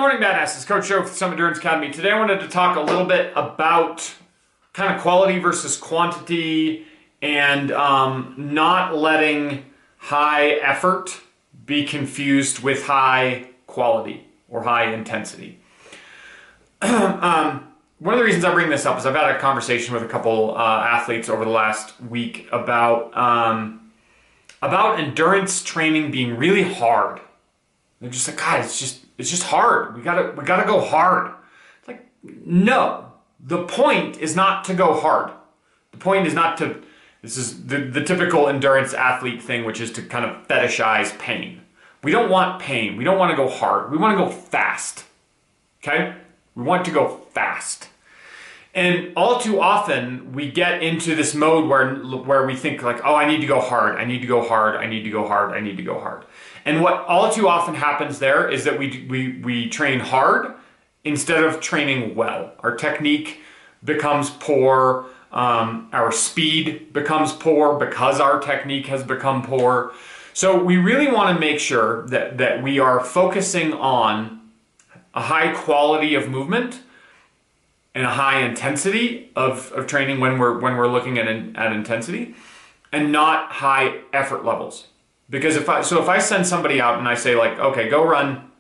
morning, Badasses. Coach Joe from Summit Endurance Academy. Today I wanted to talk a little bit about kind of quality versus quantity and not letting high effort be confused with high quality or high intensity. One of the reasons I bring this up is I've had a conversation with a couple athletes over the last week about endurance training being really hard. They're just like, God, it's just hard. We gotta go hard. It's like, no. The point is not to go hard. The point is not to. This is the typical endurance athlete thing, which is to kind of fetishize pain. We don't want pain. We don't want to go hard. We want to go fast. Okay? We want to go fast. And all too often, we get into this mode where we think like, oh, I need to go hard. I need to go hard. I need to go hard. I need to go hard. And what all too often happens there is that we train hard instead of training well. Our technique becomes poor. Our speed becomes poor because our technique has become poor. So we really want to make sure that we are focusing on a high quality of movement and a high intensity of training when we're looking at intensity, and not high effort levels. Because if I send somebody out and I say like, okay, go run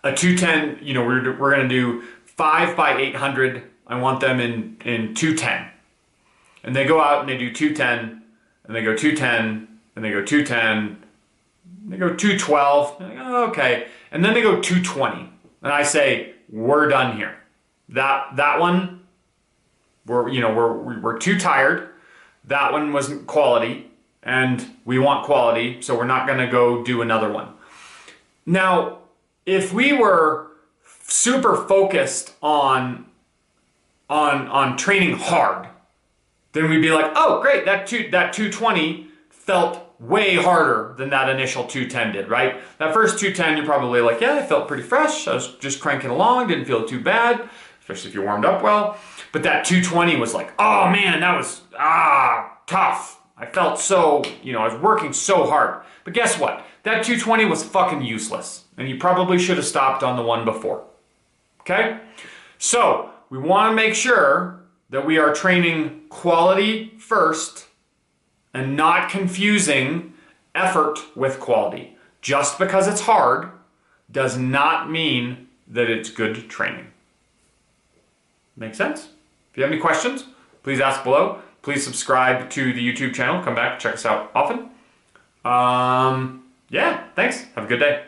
a 210, we're going to do 5 by 800. I want them in 210. And they go out and they do 210, and they go 210, and they go 210, they go 212. And I go, okay. And then they go 220. And I say, we're done here. That one, we're too tired. That one wasn't quality. And we want quality, so we're not going to go do another one. Now, if we were super focused on training hard, then we'd be like, oh, great, that 220 felt way harder than that initial 210 did, right? That first 210, you're probably like, yeah, I felt pretty fresh. I was just cranking along, didn't feel too bad, especially if you warmed up well. But that 220 was like, oh man, that was tough. I felt so, I was working so hard. But guess what? That 220 was fucking useless. And you probably should have stopped on the one before. Okay? So, we want to make sure that we are training quality first and not confusing effort with quality. Just because it's hard does not mean that it's good training. Make sense? If you have any questions, please ask below. Please subscribe to the YouTube channel. Come back, check us out often. Yeah, thanks. Have a good day.